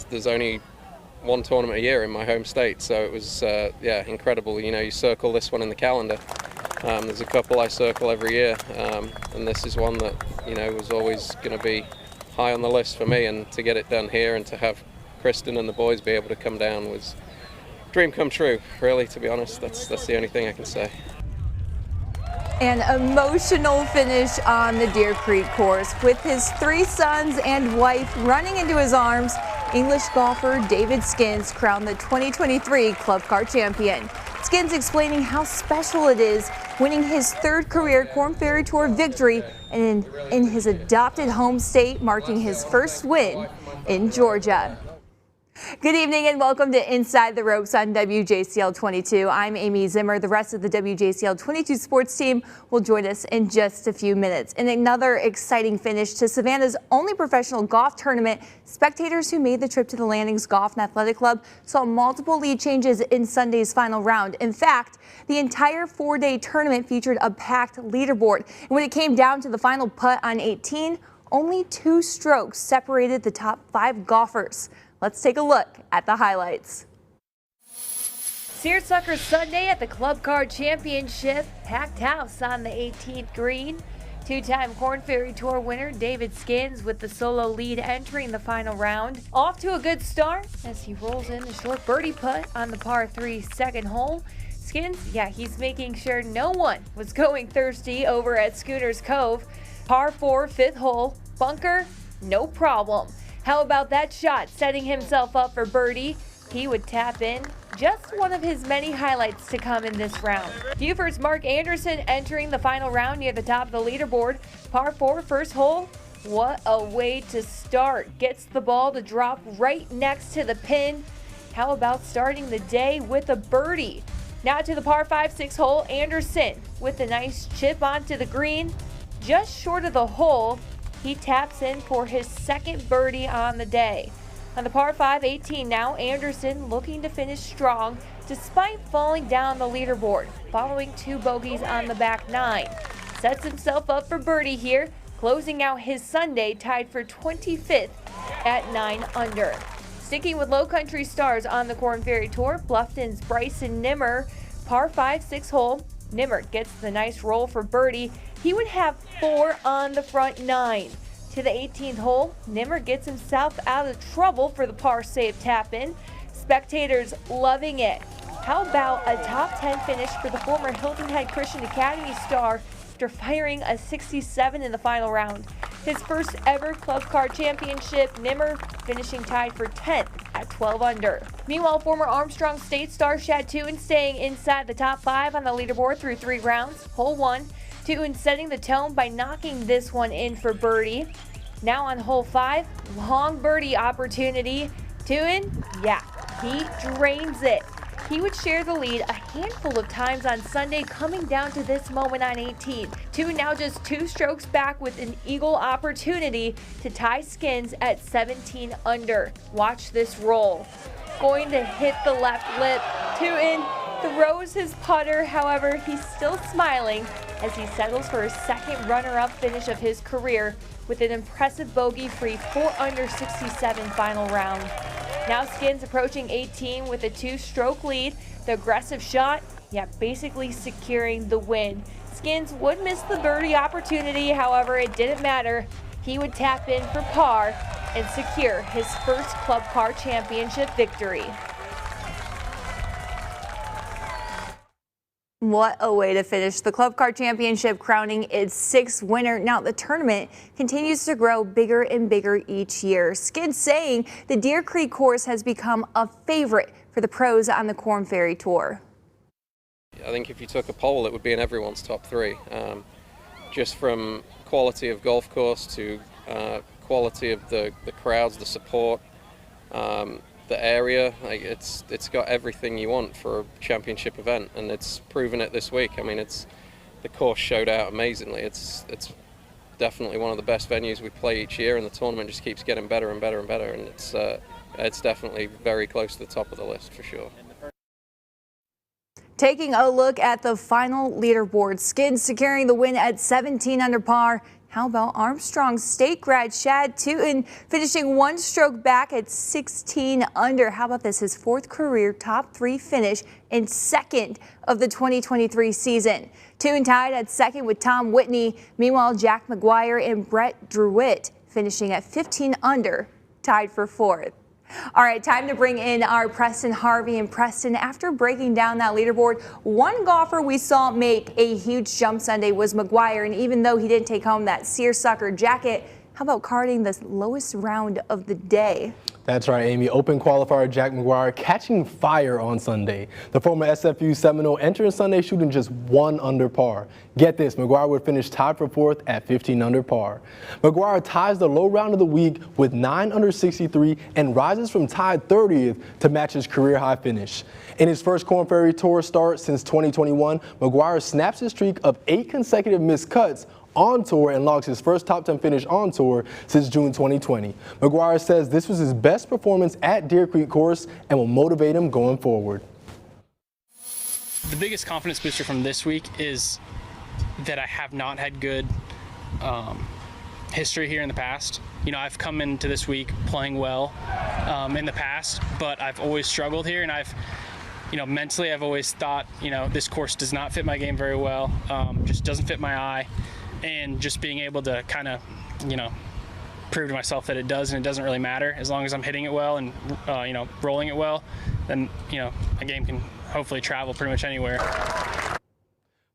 there's only one tournament a year in my home state, so it was yeah, incredible. You know, you circle this one in the calendar. There's a couple I circle every year, and this is one that, you know, was always going to be high on the list for me, and to get it done here and to have Kristen and the boys be able to come down was a dream come true, really, to be honest. That's the only thing I can say. An emotional finish on the Deer Creek course. With his 3 sons and wife running into his arms, English golfer David Skins crowned the 2023 Club Car champion. Skins explaining how special it is winning his 3rd career Korn Ferry Tour victory and in his adopted home state, marking his first win in Georgia. Good evening and welcome to Inside the Ropes on WJCL 22. I'm Amy Zimmer. The rest of the WJCL 22 sports team will join us in just a few minutes. In another exciting finish to Savannah's only professional golf tournament, spectators who made the trip to the Landings Golf and Athletic Club saw multiple lead changes in Sunday's final round. In fact, the entire 4-day tournament featured a packed leaderboard. And when it came down to the final putt on 18, only 2 strokes separated the top 5 golfers. Let's take a look at the highlights. Searsucker Sunday at the Club Car Championship. Packed house on the 18th green. 2-time Korn Ferry Tour winner David Skins with the solo lead entering the final round. Off to a good start as he rolls in the short birdie putt on the par 3 second hole. Skins, yeah, he's making sure no one was going thirsty over at Schooners Cove. Par 4 5th hole, bunker, no problem. How about that shot, setting himself up for birdie? He would tap in. Just one of his many highlights to come in this round. Buford's Mark Anderson entering the final round near the top of the leaderboard. Par 4 first hole. What a way to start. Gets the ball to drop right next to the pin. How about starting the day with a birdie? Now to the par 5 6 hole. Anderson with a nice chip onto the green. Just short of the hole. He taps in for his 2nd birdie on the day. On the par 5 18 now, Anderson looking to finish strong despite falling down the leaderboard, following 2 bogeys on the back 9. Sets himself up for birdie here, closing out his Sunday tied for 25th at 9 under. Sticking with Low Country stars on the Korn Ferry Tour, Bluffton's Bryson Nimmer, par 5 6 hole. Nimmer gets the nice roll for birdie. He would have 4 on the front 9. To the 18th hole, Nimmer gets himself out of trouble for the par save tap in. Spectators loving it. How about a top 10 finish for the former Hilton Head Christian Academy star after firing a 67 in the final round? His first ever Club Car championship, Nimmer finishing tied for 10th at 12 under. Meanwhile, former Armstrong State star Shad Tootin staying inside the top 5 on the leaderboard through 3 rounds. Hole 1, Tootin setting the tone by knocking this one in for birdie. Now on hole 5, long birdie opportunity. Tootin, yeah, he drains it. He would share the lead a handful of times on Sunday, coming down to this moment on 18. Tootin now just 2 strokes back with an eagle opportunity to tie Skins at 17 under. Watch this roll. Going to hit the left lip. Tootin throws his putter, however, he's still smiling as he settles for his 2nd runner-up finish of his career with an impressive bogey-free 4 under 67 final round. Now Skins approaching 18 with a 2-stroke lead. The aggressive shot, yeah, basically securing the win. Skins would miss the birdie opportunity, however, it didn't matter. He would tap in for par and secure his first Club Car championship victory. What a way to finish the Club Car Championship, crowning its 6th winner. Now the tournament continues to grow bigger and bigger each year. Skins saying the Deer Creek course has become a favorite for the pros on the Korn Ferry Tour. I think if you took a poll, it would be in everyone's top 3. Just from quality of golf course to quality of the crowds, the support, the area, like it's got everything you want for a championship event, and it's proven it this week. I mean, the course showed out amazingly. It's definitely one of the best venues we play each year, and the tournament just keeps getting better and better and better, and it's definitely very close to the top of the list for sure. Taking a look at the final leaderboard, Skins securing the win at 17 under par. How about Armstrong State grad Shad Tootin finishing one stroke back at 16 under? How about this? His fourth career top 3 finish and second of the 2023 season. Tootin tied at second with Tom Whitney. Meanwhile, Jack McGuire and Brett Druitt finishing at 15 under, tied for fourth. All right, time to bring in our Preston Harvey. And Preston, after breaking down that leaderboard, one golfer we saw make a huge jump Sunday was McGuire. And even though he didn't take home that seersucker jacket, how about carding the lowest round of the day? That's right, Amy. Open qualifier Jack McGuire catching fire on Sunday. The former SFU Seminole entering Sunday shooting just 1 under par. Get this, McGuire would finish tied for fourth at 15 under par. McGuire ties the low round of the week with 9 under 63 and rises from tied 30th to match his career high finish. In his first Korn Ferry Tour start since 2021, McGuire snaps his streak of 8 consecutive missed cuts on tour and logs his first top 10 finish on tour since June 2020. McGuire says this was his best performance at Deer Creek course and will motivate him going forward. The biggest confidence booster from this week is that I have not had good history here in the past. You know, I've come into this week playing well in the past, but I've always struggled here, and mentally I've always thought, this course does not fit my game very well, just doesn't fit my eye. And just being able to kind of, prove to myself that it does, and it doesn't really matter as long as I'm hitting it well and, rolling it well, then, a game can hopefully travel pretty much anywhere.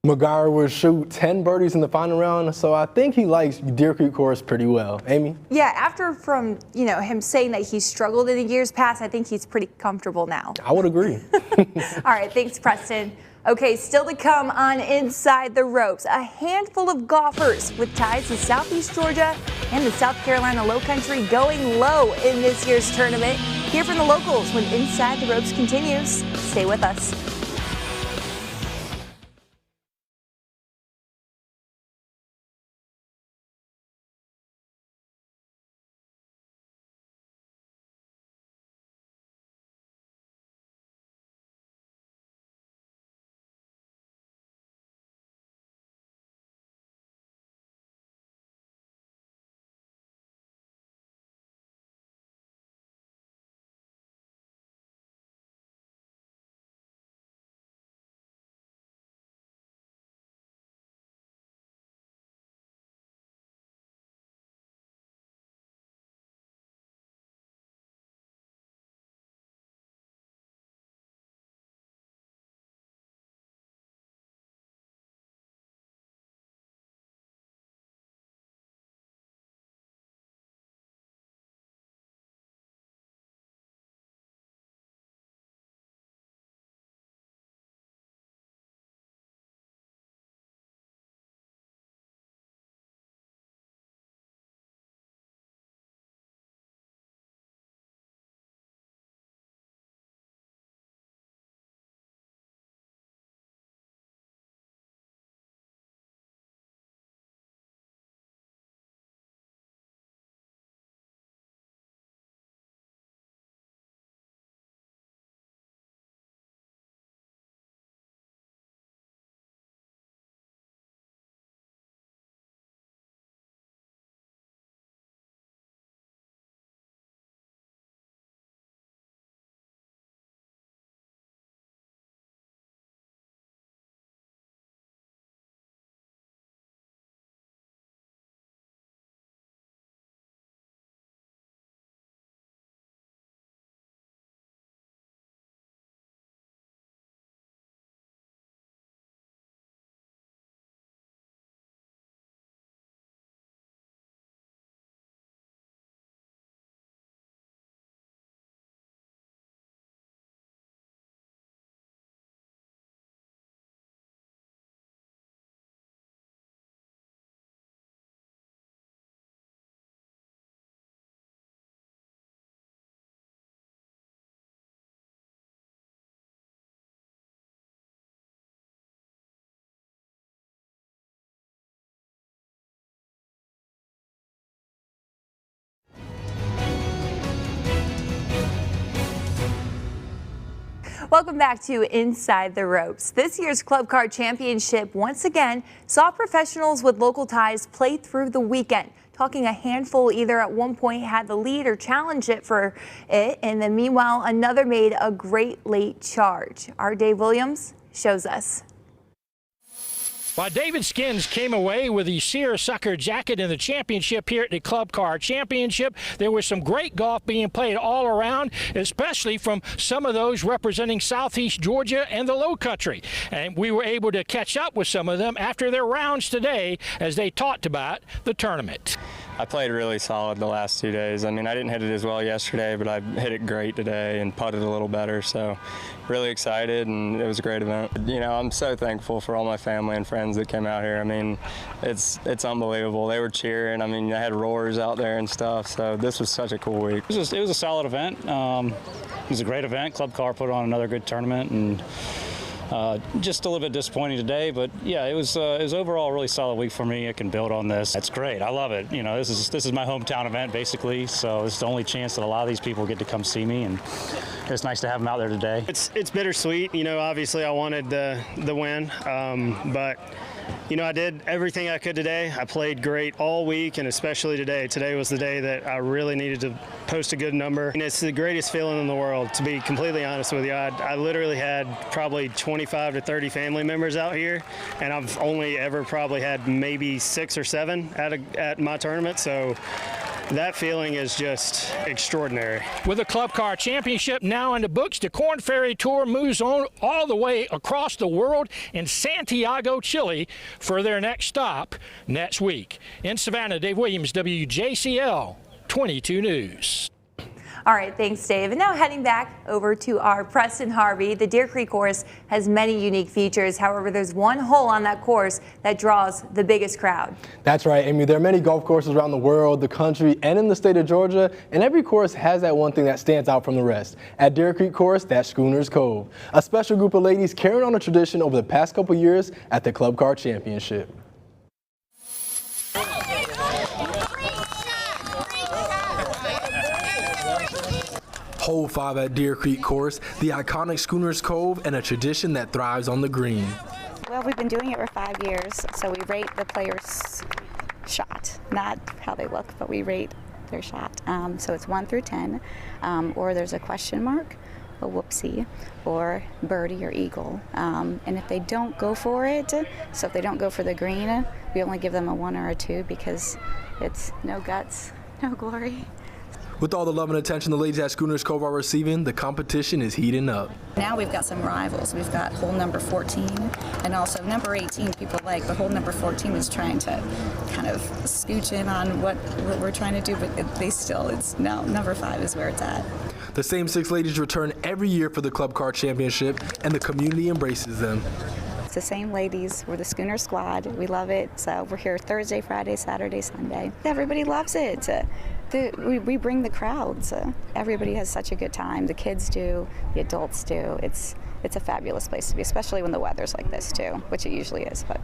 McGuire will shoot 10 birdies in the final round, so I think he likes Deer Creek course pretty well. Amy? Yeah, after him saying that he struggled in the years past, I think he's pretty comfortable now. I would agree. All right, thanks, Preston. Okay, still to come on Inside the Ropes, a handful of golfers with ties to Southeast Georgia and the South Carolina Lowcountry going low in this year's tournament. Hear from the locals when Inside the Ropes continues. Stay with us. Welcome back to Inside the Ropes. This year's Club Car Championship once again saw professionals with local ties play through the weekend. Talking a handful either at one point had the lead or challenged it for it, and then meanwhile another made a great late charge. Our Dave Williams shows us. While David Skins came away with the seersucker jacket in the championship here at the Club Car Championship, there was some great golf being played all around, especially from some of those representing Southeast Georgia and the Low Country. And we were able to catch up with some of them after their rounds today as they talked about the tournament. I played really solid the last 2 days. I mean, I didn't hit it as well yesterday, but I hit it great today and putted a little better. So really excited, and it was a great event. You know, I'm so thankful for all my family and friends that came out here. I mean, it's unbelievable. They were cheering. I mean, I had roars out there and stuff. So this was such a cool week. It was a solid event. It was a great event. Club Car put on another good tournament, and just a little bit disappointing today, but yeah, it was overall a really solid week for me. I can build on this. It's great. I love it. You know, this is my hometown event basically, so it's the only chance that a lot of these people get to come see me, and it's nice to have them out there today. It's bittersweet. You know, obviously I wanted the win, but you know, I did everything I could today. I played great all week, and especially today. Today was the day that I really needed to post a good number. And it's the greatest feeling in the world, to be completely honest with you. I literally had probably 25 to 30 family members out here, and I've only ever probably had maybe 6 or 7 at my tournament. So that feeling is just extraordinary. With the Club Car Championship now in the books, the Korn Ferry Tour moves on all the way across the world in Santiago, Chile for their next stop next week. In Savannah, Dave Williams, WJCL 22 News. All right, thanks, Dave. And now heading back over to our Preston Harvey. The Deer Creek course has many unique features. However, there's one hole on that course that draws the biggest crowd. That's right, Amy. There are many golf courses around the world, the country, and in the state of Georgia, and every course has that one thing that stands out from the rest. At Deer Creek Course, that's Schooners Cove, a special group of ladies carrying on a tradition over the past couple years at the Club Car Championship. Hole 5 at Deer Creek Course, the iconic Schooners Cove, and a tradition that thrives on the green. Well, we've been doing it for 5 years, so we rate the player's shot, not how they look, but we rate their shot. So it's 1 through 10, or there's a question mark, a whoopsie, or birdie or eagle. And if they don't go for it, so if they don't go for the green, we only give them a 1 or a 2 because it's no guts, no glory. With all the love and attention the ladies at Schooners Cove are receiving, the competition is heating up. Now we've got some rivals. We've got hole number 14 and also number 18 people like, but hole number 14 is trying to kind of scooch in on what we're trying to do, but number 5 is where it's at. The same 6 ladies return every year for the Club Car Championship, and the community embraces them. It's the same ladies. We're the Schooner Squad. We love it. So we're here Thursday, Friday, Saturday, Sunday. Everybody loves it. We bring the crowds. Everybody has such a good time. The kids do, the adults do. It's a fabulous place to be, especially when the weather's like this too, which it usually is. But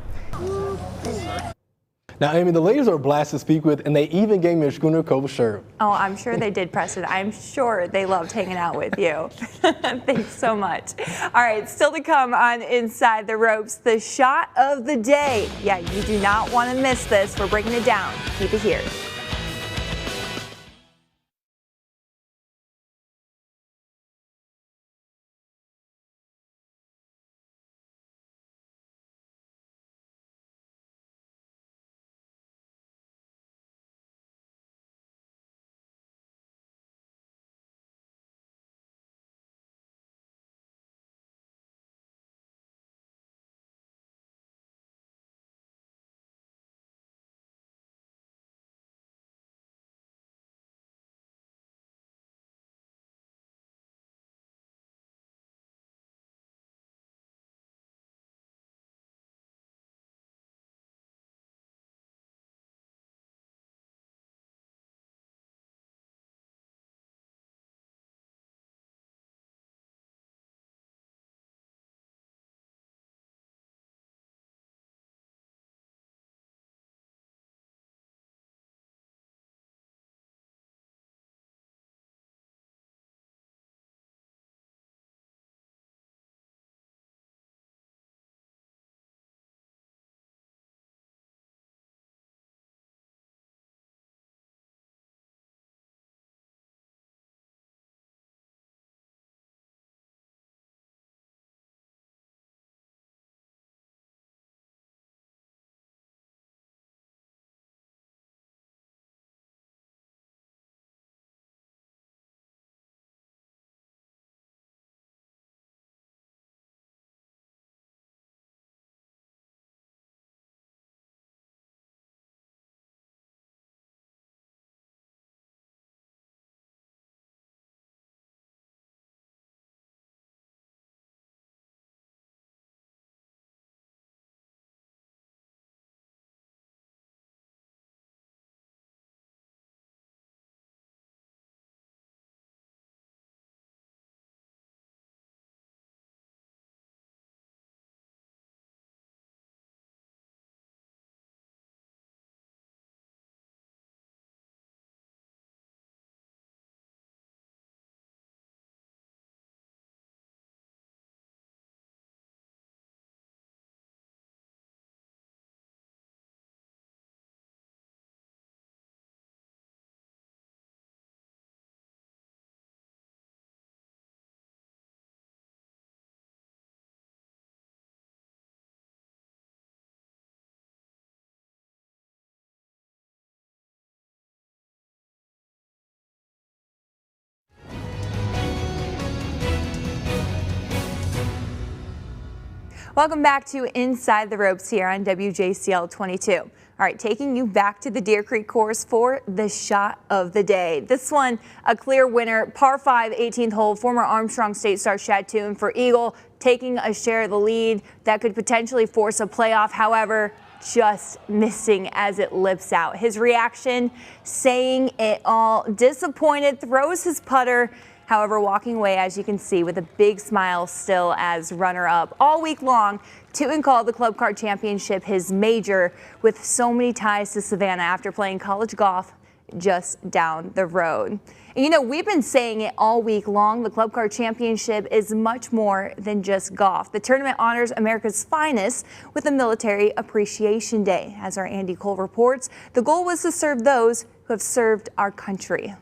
now, Amy, the ladies are a blast to speak with, and they even gave me a Schooner Cove shirt. Oh, I'm sure they did, Preston. I'm sure they loved hanging out with you. Thanks so much. All right, still to come on Inside the Ropes, the shot of the day. Yeah, you do not want to miss this. We're breaking it down. Keep it here. Welcome back to Inside the Ropes here on WJCL 22. All right, taking you back to the Deer Creek course for the shot of the day. This one, a clear winner, par 5, 18th hole, former Armstrong State star Shad Toon for Eagle, taking a share of the lead that could potentially force a playoff. However, just missing as it lips out. His reaction, saying it all, disappointed, throws his putter. However, walking away, as you can see, with a big smile still as runner-up. All week long, Toon called the Club Card Championship his major, with so many ties to Savannah after playing college golf just down the road. And you know, we've been saying it all week long, the Club Card Championship is much more than just golf. The tournament honors America's finest with a Military Appreciation Day. As our Andy Cole reports, the goal was to serve those who have served our country.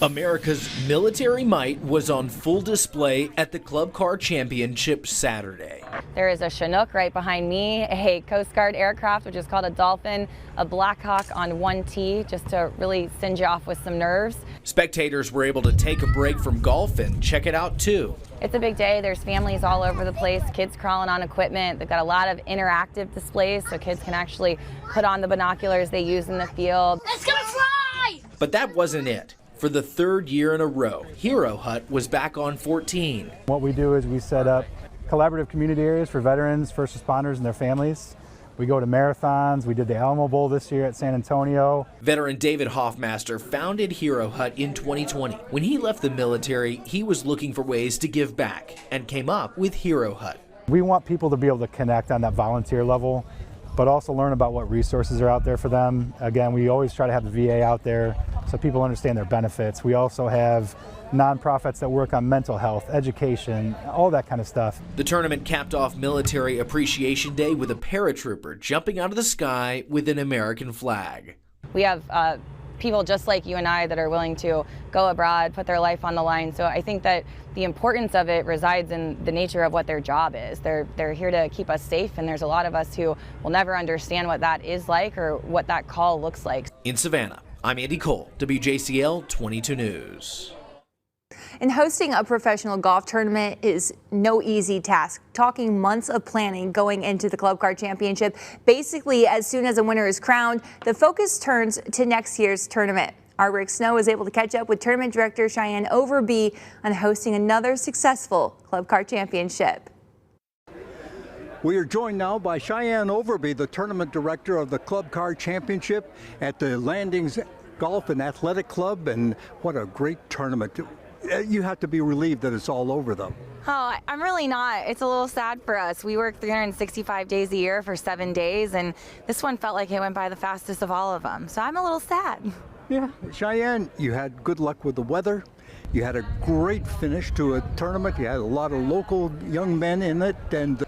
America's military might was on full display at the Club Car Championship Saturday. There is a Chinook right behind me, a Coast Guard aircraft, which is called a Dolphin, a Black Hawk on 1T, just to really send you off with some nerves. Spectators were able to take a break from golf and check it out too. It's a big day. There's families all over the place, kids crawling on equipment. They've got a lot of interactive displays so kids can actually put on the binoculars they use in the field. It's gonna fly! But that wasn't it. For the third year in a row, Hero Hut was back on 14. What we do is we set up collaborative community areas for veterans, first responders, and their families. We go to marathons. We did the Alamo Bowl this year at San Antonio. Veteran David Hoffmaster founded Hero Hut in 2020. When he left the military, he was looking for ways to give back and came up with Hero Hut. We want people to be able to connect on that volunteer level, but also learn about what resources are out there for them. Again, we always try to have the VA out there so people understand their benefits. We also have nonprofits that work on mental health, education, all that kind of stuff. The tournament capped off Military Appreciation Day with a paratrooper jumping out of the sky with an American flag. We have people just like you and I that are willing to go abroad, put their life on the line. So I think that the importance of it resides in the nature of what their job is. They're here to keep us safe, and there's a lot of us who will never understand what that is like or what that call looks like. In Savannah, I'm Andy Cole, WJCL 22 News. And hosting a professional golf tournament is no easy task. Talking months of planning going into the Club Card Championship. Basically, as soon as a winner is crowned, the focus turns to next year's tournament. Our Rick Snow was able to catch up with tournament director Cheyenne Overby on hosting another successful Club Card Championship. We are joined now by Cheyenne Overby, the tournament director of the Club Card Championship at the Landings Golf and Athletic Club, and what a great tournament. You have to be relieved that it's all over, though. Oh, I'm really not. It's a little sad for us. We work 365 days a year for 7 days, and this one felt like it went by the fastest of all of them. So I'm a little sad. Yeah, Cheyenne, you had good luck with the weather. You had a great finish to a tournament. You had a lot of local young men in it, and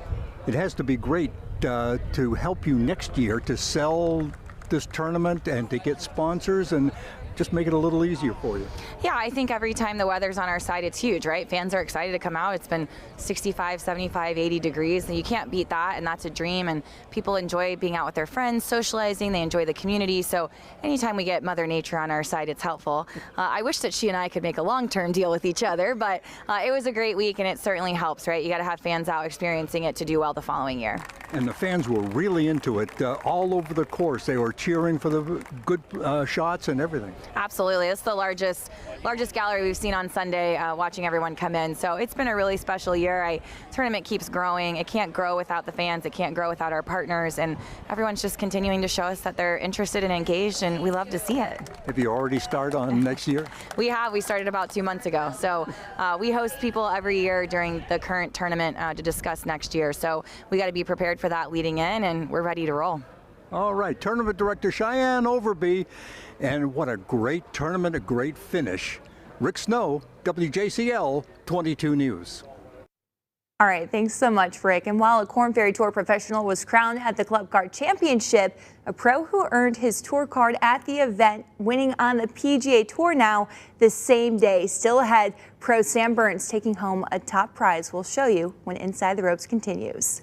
it has to be great to help you next year to sell this tournament and to get sponsors and just make it a little easier for you. Yeah, I think every time the weather's on our side, it's huge, right? Fans are excited to come out. It's been 65, 75, 80 degrees, and you can't beat that, and that's a dream, and people enjoy being out with their friends, socializing, they enjoy the community, so anytime we get Mother Nature on our side, it's helpful. I wish that she and I could make a long-term deal with each other, but it was a great week, and it certainly helps, right? You got to have fans out experiencing it to do well the following year. And the fans were really into it. All over the course, they were cheering for the good shots and everything. Absolutely. It's the largest gallery we've seen on Sunday, watching everyone come in. So it's been a really special year. Tournament keeps growing. It can't grow without the fans. It can't grow without our partners. And everyone's just continuing to show us that they're interested and engaged, and we love to see it. Have you already started on next year? We have. We started about 2 months ago. So we host people every year during the current tournament to discuss next year. So we got to be prepared for that leading in, and we're ready to roll. All right, Tournament Director Cheyenne Overby, and what a great tournament, a great finish. Rick Snow, WJCL 22 News. All right, thanks so much, Rick. And while a Korn Ferry Tour professional was crowned at the Club Card Championship, a pro who earned his tour card at the event, winning on the PGA Tour now the same day. Still ahead, pro Sam Burns taking home a top prize. We'll show you when Inside the Ropes continues.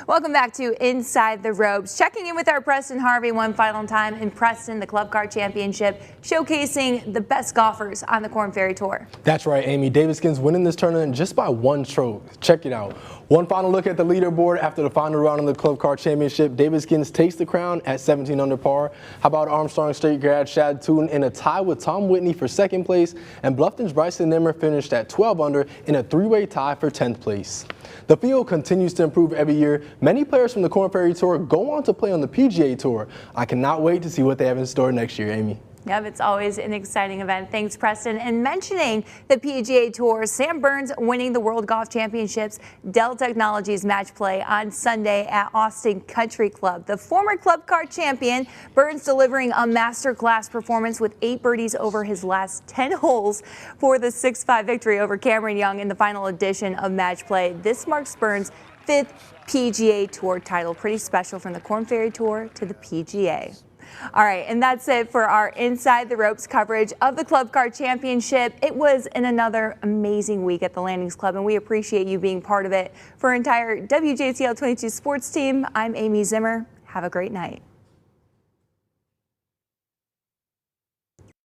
Welcome back to Inside the Ropes. Checking in with our Preston Harvey one final time in Preston, the Club Car Championship, showcasing the best golfers on the Korn Ferry Tour. That's right, Amy. David Skins winning this tournament just by one stroke. Check it out. One final look at the leaderboard after the final round of the Club Car Championship. David Skins takes the crown at 17 under par. How about Armstrong State grad Shad Tootin in a tie with Tom Whitney for second place, and Bluffton's Bryson Nimmer finished at 12 under in a three-way tie for 10th place. The field continues to improve every year. Many players from the Korn Ferry Tour go on to play on the PGA Tour. I cannot wait to see what they have in store next year, Amy. Yep, it's always an exciting event. Thanks, Preston. And mentioning the PGA Tour, Sam Burns winning the World Golf Championships, Dell Technologies match play on Sunday at Austin Country Club. The former Club Car champion, Burns delivering a masterclass performance with 8 birdies over his last 10 holes for the 6-5 victory over Cameron Young in the final edition of match play. This marks Burns' 5th PGA Tour title. Pretty special from the Korn Ferry Tour to the PGA. All right, and that's it for our Inside the Ropes coverage of the Club Car Championship. It was another amazing week at the Landings Club, and we appreciate you being part of it. For our entire WJCL 22 sports team, I'm Amy Zimmer. Have a great night.